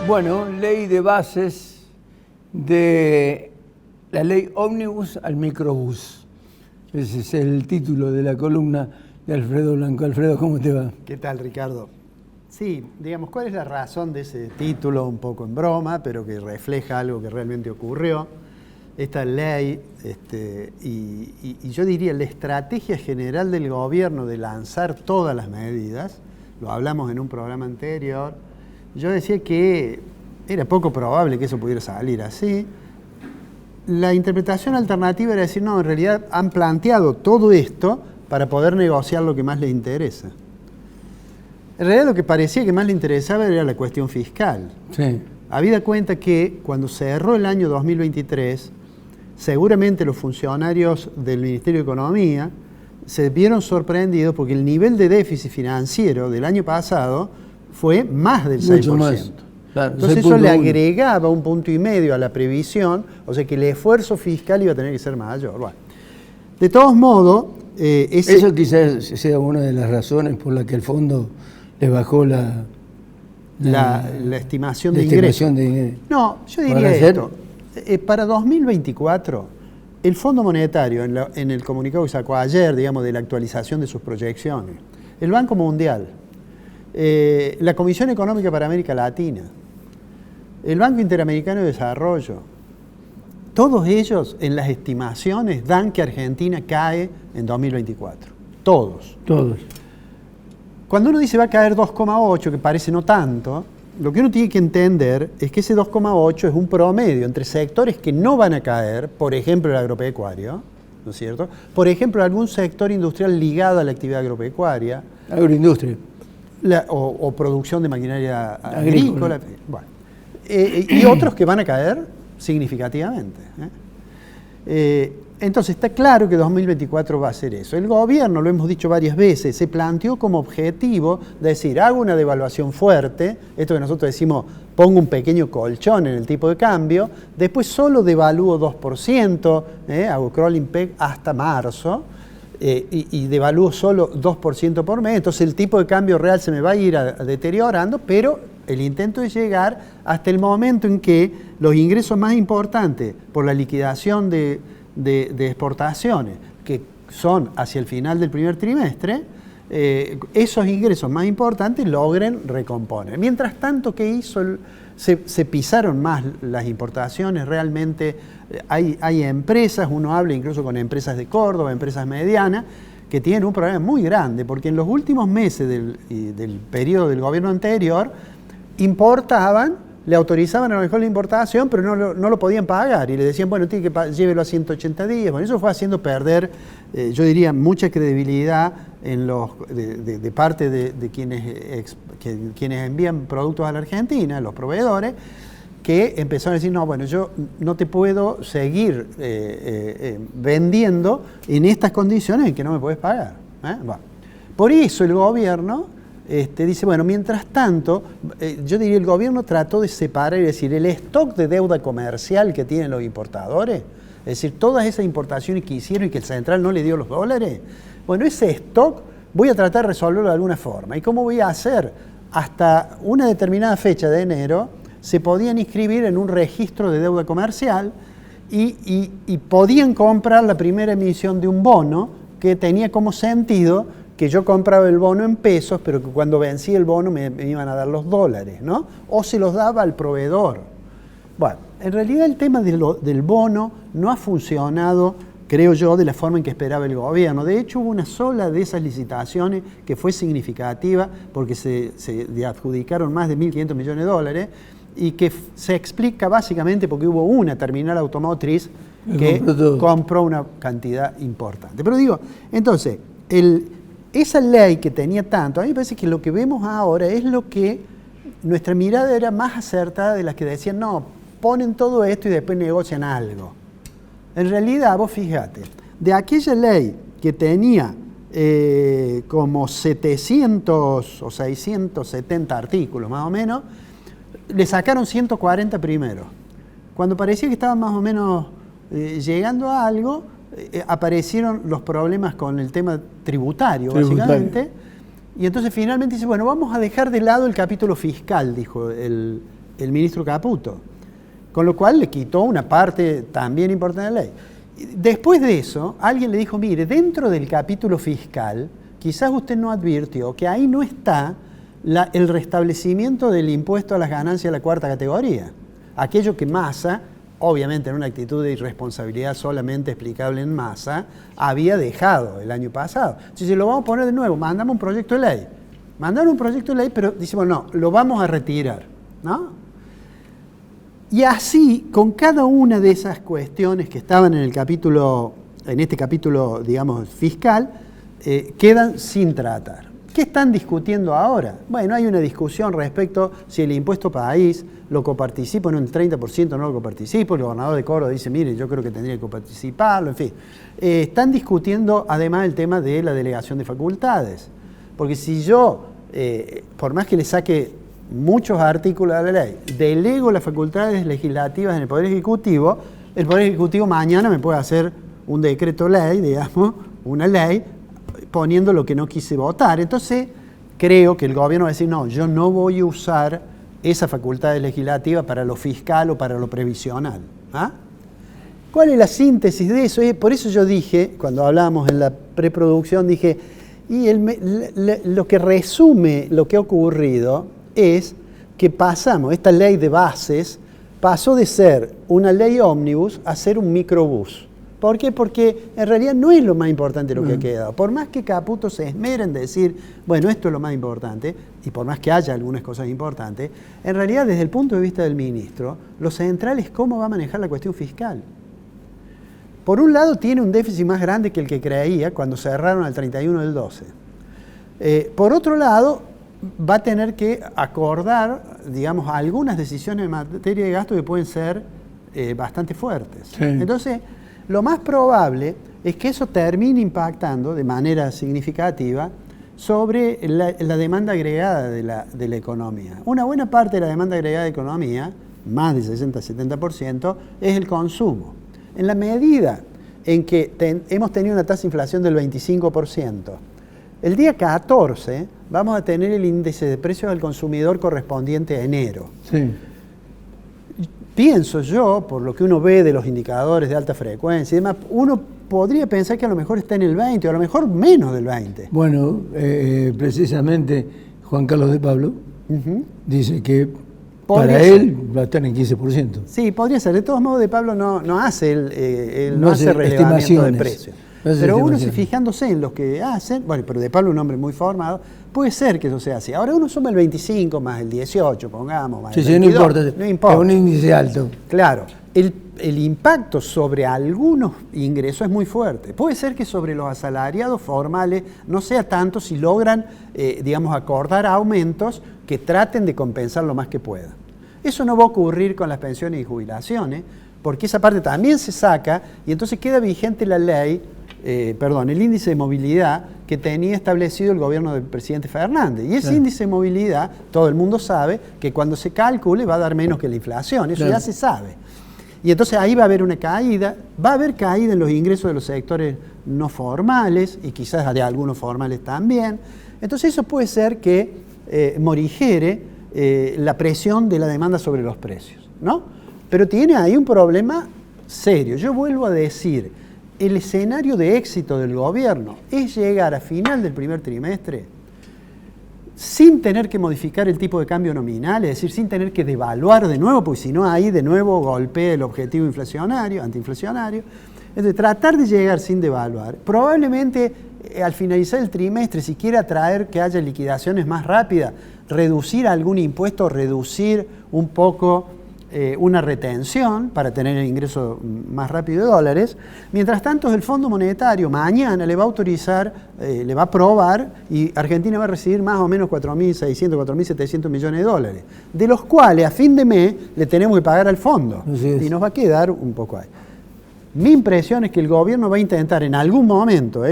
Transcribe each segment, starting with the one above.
Bueno, ley de bases de la ley ómnibus al microbús. Ese es el título de la columna de Alfredo Blanco. Alfredo, ¿cómo te va? ¿Qué tal, Ricardo? Sí, digamos, ¿cuál es la razón de ese título un poco en broma, pero que refleja algo que realmente ocurrió? Esta ley, y yo diría la estrategia general del gobierno de lanzar todas las medidas, lo hablamos en un programa anterior, yo decía que era poco probable que eso pudiera salir así. La interpretación alternativa era decir, no, en realidad han planteado todo esto para poder negociar lo que más les interesa. En realidad lo que parecía que más le interesaba era la cuestión fiscal. Sí. Habida cuenta que cuando cerró el año 2023, seguramente los funcionarios del Ministerio de Economía se vieron sorprendidos porque el nivel de déficit financiero del año pasado fue más del 6%. Mucho más. Claro, entonces eso le agregaba 1,5 puntos a la previsión, o sea que el esfuerzo fiscal iba a tener que ser mayor. Bueno, de todos modos... eso quizás sea una de las razones por la que el fondo le bajó la estimación de ingresos. No, yo diría esto. Para 2024, el Fondo Monetario, en el comunicado que sacó ayer, digamos, de la actualización de sus proyecciones, el Banco Mundial, la Comisión Económica para América Latina, el Banco Interamericano de Desarrollo, todos ellos en las estimaciones dan que Argentina cae en 2024. Todos. Cuando uno dice va a caer 2,8, que parece no tanto, lo que uno tiene que entender es que ese 2,8 es un promedio entre sectores que no van a caer, por ejemplo el agropecuario, ¿no es cierto? Por ejemplo, algún sector industrial ligado a la actividad agropecuaria. Agroindustria. O producción de maquinaria agrícola. Bueno. Y otros que van a caer significativamente. Entonces está claro que 2024 va a ser eso. El gobierno, lo hemos dicho varias veces, se planteó como objetivo decir, hago una devaluación fuerte, esto que nosotros decimos, pongo un pequeño colchón en el tipo de cambio, después solo devalúo 2%, hago crawling peg hasta marzo, y devalúo solo 2% por mes, entonces el tipo de cambio real se me va a ir deteriorando, pero el intento es llegar hasta el momento en que los ingresos más importantes por la liquidación de exportaciones, que son hacia el final del primer trimestre, esos ingresos más importantes logren recomponer. Mientras tanto, ¿qué hizo? Se pisaron más las importaciones, realmente hay empresas, uno habla incluso con empresas de Córdoba, empresas medianas, que tienen un problema muy grande, porque en los últimos meses del periodo del gobierno anterior, importaban, le autorizaban a lo mejor la importación, pero no lo podían pagar, y le decían, bueno, tiene que llévelo a 180 días. Bueno, eso fue haciendo perder, yo diría, mucha credibilidad de parte de quienes envían productos a la Argentina, los proveedores, que empezaron a decir, no, bueno, yo no te puedo seguir vendiendo en estas condiciones en que no me puedes pagar. Bueno, por eso el gobierno dice, bueno, mientras tanto, yo diría, el gobierno trató de separar y decir, el stock de deuda comercial que tienen los importadores, es decir, todas esas importaciones que hicieron y que el central no le dio los dólares, bueno, ese stock voy a tratar de resolverlo de alguna forma. ¿Y cómo voy a hacer? Hasta una determinada fecha de enero se podían inscribir en un registro de deuda comercial y podían comprar la primera emisión de un bono que tenía como sentido que yo compraba el bono en pesos, pero que cuando vencía el bono me iban a dar los dólares, ¿no? O se los daba al proveedor. Bueno, en realidad el tema del bono no ha funcionado, creo yo, de la forma en que esperaba el gobierno. De hecho, hubo una sola de esas licitaciones que fue significativa porque se adjudicaron más de 1.500 millones de dólares y que se explica básicamente porque hubo una terminal automotriz que compró una cantidad importante. Pero digo, entonces, esa ley que tenía tanto, a mí me parece que lo que vemos ahora es lo que nuestra mirada era más acertada de las que decían, no, ponen todo esto y después negocian algo. En realidad, vos fíjate, de aquella ley que tenía como 700 o 670 artículos más o menos, le sacaron 140 primero. Cuando parecía que estaban más o menos llegando a algo, aparecieron los problemas con el tema tributario, básicamente, y entonces finalmente dice, bueno, vamos a dejar de lado el capítulo fiscal, dijo el el ministro Caputo, con lo cual le quitó una parte también importante de la ley. Después de eso, alguien le dijo, mire, dentro del capítulo fiscal, quizás usted no advirtió que ahí no está el restablecimiento del impuesto a las ganancias de la cuarta categoría. Aquello que Massa, obviamente en una actitud de irresponsabilidad solamente explicable en Massa, había dejado el año pasado. Entonces lo vamos a poner de nuevo, mandamos un proyecto de ley. Mandaron un proyecto de ley, pero decimos, no, lo vamos a retirar, ¿no? Y así, con cada una de esas cuestiones que estaban en este capítulo, digamos, fiscal, quedan sin tratar. ¿Qué están discutiendo ahora? Bueno, hay una discusión respecto si el impuesto país lo coparticipo en un 30%, no lo coparticipo. El gobernador de Córdoba dice, mire, yo creo que tendría que coparticiparlo, en fin. Están discutiendo además el tema de la delegación de facultades. Porque si yo, por más que le saque muchos artículos a la ley, delego las facultades legislativas en el Poder Ejecutivo, el Poder Ejecutivo mañana me puede hacer un decreto ley, digamos, una ley, poniendo lo que no quise votar. Entonces, creo que el gobierno va a decir, no, yo no voy a usar esa facultad legislativa para lo fiscal o para lo previsional. ¿Ah? ¿Cuál es la síntesis de eso? Por eso yo dije, cuando hablábamos en la preproducción, dije, y lo que resume lo que ha ocurrido es que pasamos, esta ley de bases pasó de ser una ley ómnibus a ser un microbús. ¿Por qué? Porque en realidad no es lo más importante lo que ha quedado. Por más que Caputo se esmera en decir, bueno, esto es lo más importante, y por más que haya algunas cosas importantes, en realidad desde el punto de vista del ministro, lo central es cómo va a manejar la cuestión fiscal. Por un lado tiene un déficit más grande que el que creía cuando cerraron al 31 del 12. Por otro lado, va a tener que acordar, digamos, algunas decisiones en materia de gasto que pueden ser bastante fuertes. Sí. Entonces, lo más probable es que eso termine impactando de manera significativa sobre la demanda agregada de la economía. Una buena parte de la demanda agregada de la economía, más del 60-70%, es el consumo. En la medida en que hemos tenido una tasa de inflación del 25%, el día 14 vamos a tener el índice de precios al consumidor correspondiente a enero. Sí. Pienso yo, por lo que uno ve de los indicadores de alta frecuencia y demás, uno podría pensar que a lo mejor está en el 20 o a lo mejor menos del 20. Bueno, precisamente Juan Carlos de Pablo dice que para él va a estar en 15%. Sí, podría ser. De todos modos, de Pablo no hace no hace relevamiento de precios. Pero uno, fijándose en los que hacen, bueno, pero de Pablo es un hombre muy formado, puede ser que eso sea así. Ahora uno suma el 25 más el 18, pongamos, más el 22, no importa. Es un índice alto. Claro. El impacto sobre algunos ingresos es muy fuerte. Puede ser que sobre los asalariados formales no sea tanto si logran, digamos, acordar aumentos que traten de compensar lo más que puedan. Eso no va a ocurrir con las pensiones y jubilaciones, porque esa parte también se saca y entonces queda vigente la ley, el índice de movilidad que tenía establecido el gobierno del presidente Fernández. Y ese índice de movilidad, todo el mundo sabe que cuando se calcule va a dar menos que la inflación, eso ya se sabe. Y entonces ahí va a haber una caída, va a haber caída en los ingresos de los sectores no formales y quizás de algunos formales también. Entonces eso puede ser que morigere la presión de la demanda sobre los precios, ¿no? Pero tiene ahí un problema serio. Yo vuelvo a decir, el escenario de éxito del gobierno es llegar a final del primer trimestre sin tener que modificar el tipo de cambio nominal, es decir, sin tener que devaluar de nuevo, porque si no ahí de nuevo golpea el objetivo inflacionario, antiinflacionario. Entonces, tratar de llegar sin devaluar, probablemente al finalizar el trimestre, si quiere atraer que haya liquidaciones más rápidas, reducir algún impuesto, reducir un poco una retención para tener el ingreso más rápido de dólares. Mientras tanto, el Fondo Monetario mañana le va a autorizar, le va a aprobar y Argentina va a recibir más o menos 4.600, 4.700 millones de dólares, de los cuales a fin de mes le tenemos que pagar al fondo y nos va a quedar un poco ahí. Mi impresión es que el gobierno va a intentar en algún momento,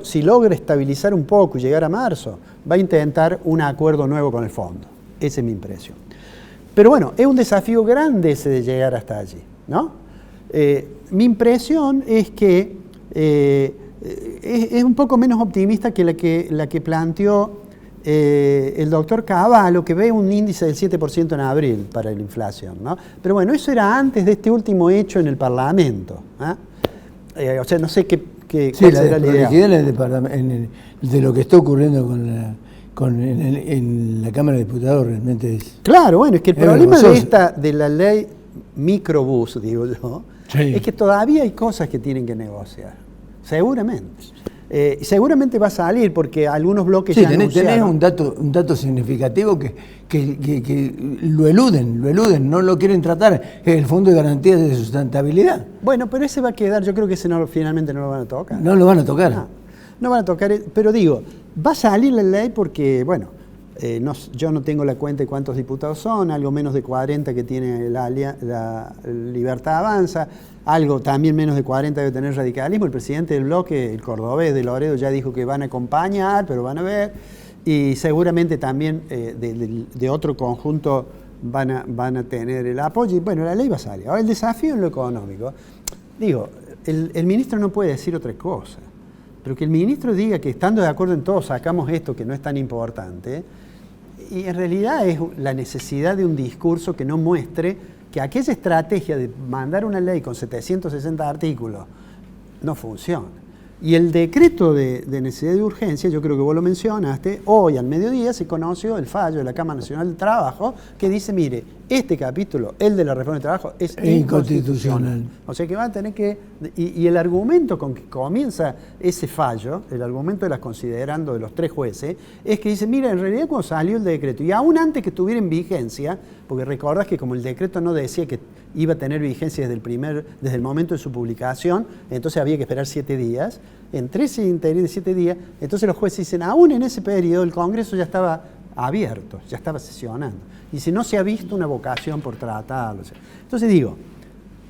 si logra estabilizar un poco y llegar a marzo, va a intentar un acuerdo nuevo con el fondo. Esa es mi impresión. Pero bueno, es un desafío grande ese de llegar hasta allí, ¿no? Mi impresión es que es un poco menos optimista que la que planteó el doctor Cavallo, que ve un índice del 7% en abril para la inflación, ¿no? Pero bueno, eso era antes de este último hecho en el Parlamento. O sea, no sé Sí, cuál la será la idea. de lo que está ocurriendo en la Cámara de Diputados realmente es... Claro, bueno, es que el Es problema vergonzoso. de la ley microbús, digo yo, Sí. es que todavía hay cosas que tienen que negociar. Seguramente. Seguramente va a salir porque algunos bloques Sí, ya tenés anunciaron. un dato significativo que lo eluden, no lo quieren tratar, es el Fondo de Garantía de Sustentabilidad. Bueno, pero ese va a quedar, yo creo que ese finalmente no lo van a tocar. No lo van a tocar. No van a tocar, pero digo, va a salir la ley porque, bueno, yo no tengo la cuenta de cuántos diputados son, algo menos de 40 que tiene la Libertad Avanza, algo también menos de 40 debe tener radicalismo. El presidente del bloque, el cordobés de Loredo, ya dijo que van a acompañar, pero van a ver, y seguramente también de otro conjunto van a tener el apoyo, y bueno, la ley va a salir. Ahora, el desafío en lo económico, digo, el ministro no puede decir otra cosa, pero que el ministro diga que estando de acuerdo en todo sacamos esto que no es tan importante, y en realidad es la necesidad de un discurso que no muestre que aquella estrategia de mandar una ley con 760 artículos no funciona. Y el decreto de necesidad de urgencia, yo creo que vos lo mencionaste, hoy al mediodía se conoció el fallo de la Cámara Nacional del Trabajo que dice, mire, este capítulo, el de la reforma del trabajo, es inconstitucional. O sea que van a tener que... Y el argumento con que comienza ese fallo, el argumento de las considerando de los 3 jueces, es que dice, mira, en realidad cuando salió el decreto, y aún antes que estuviera en vigencia, porque recordás que como el decreto no decía que iba a tener vigencia desde el momento de su publicación, entonces había que esperar 7 días. Entre ese interín de 7 días, entonces los jueces dicen, aún en ese periodo el Congreso ya estaba abierto, ya estaba sesionando. Y si no se ha visto una vocación por tratarlo. Entonces digo,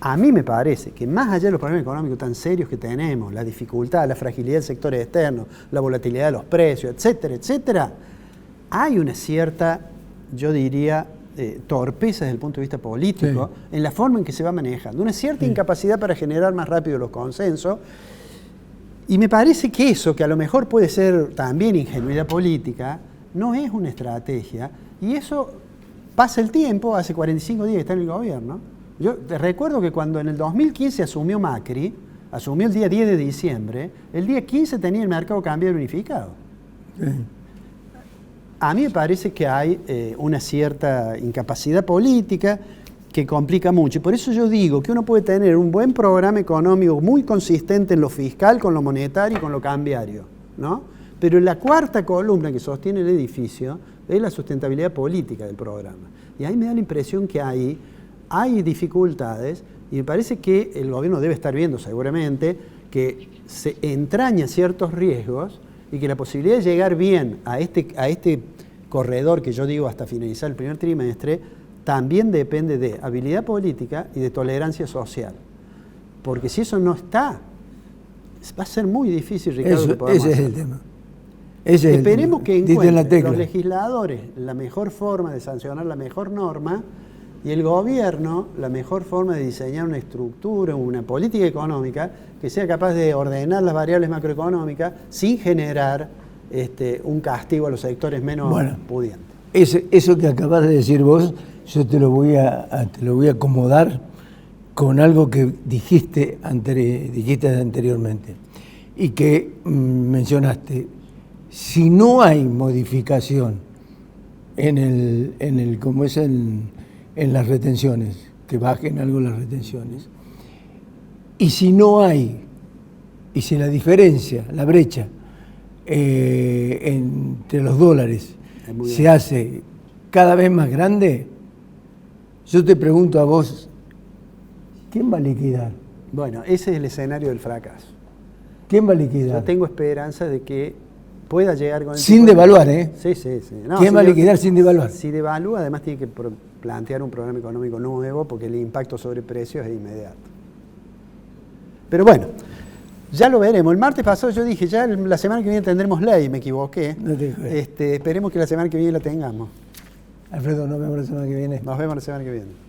a mí me parece que más allá de los problemas económicos tan serios que tenemos, la dificultad, la fragilidad del sector externo, la volatilidad de los precios, etcétera, etcétera, hay una cierta, yo diría, torpeza desde el punto de vista político, sí, en la forma en que se va manejando, una cierta incapacidad para generar más rápido los consensos, y me parece que eso, que a lo mejor puede ser también ingenuidad política, no es una estrategia, y eso pasa el tiempo, hace 45 días que está en el gobierno. Yo te recuerdo que cuando en el 2015 asumió Macri, asumió el día 10 de diciembre, el día 15 tenía el mercado cambiario unificado. Sí. A mí me parece que hay una cierta incapacidad política que complica mucho. Y por eso yo digo que uno puede tener un buen programa económico muy consistente en lo fiscal, con lo monetario y con lo cambiario, ¿no? Pero la cuarta columna que sostiene el edificio es la sustentabilidad política del programa. Y ahí me da la impresión que hay dificultades, y me parece que el gobierno debe estar viendo seguramente que se entrañan ciertos riesgos y que la posibilidad de llegar bien a este corredor que yo digo hasta finalizar el primer trimestre también depende de habilidad política y de tolerancia social. Porque si eso no está, va a ser muy difícil, Ricardo, que podamos ese es hacer. El tema. Esperemos que encuentren los legisladores la mejor forma de sancionar la mejor norma y el gobierno la mejor forma de diseñar una estructura, una política económica que sea capaz de ordenar las variables macroeconómicas sin generar un castigo a los sectores menos pudientes. Eso que acabas de decir vos, yo te lo voy a acomodar con algo que dijiste anteriormente y que mencionaste. Si no hay modificación en las retenciones, que bajen algo las retenciones, y si la diferencia, la brecha entre los dólares se hace cada vez más grande, yo te pregunto a vos, ¿quién va a liquidar? Bueno, ese es el escenario del fracaso. ¿Quién va a liquidar? Yo tengo esperanza de que pueda llegar con el sin devaluar, ¿eh? Sí. No, ¿quién va a liquidar sin devaluar? Si devalúa, además tiene que plantear un programa económico nuevo porque el impacto sobre precios es inmediato. Pero bueno, ya lo veremos. El martes pasado yo dije, ya la semana que viene tendremos ley, me equivoqué. No te esperemos que la semana que viene la tengamos. Alfredo, nos vemos la semana que viene. Nos vemos la semana que viene.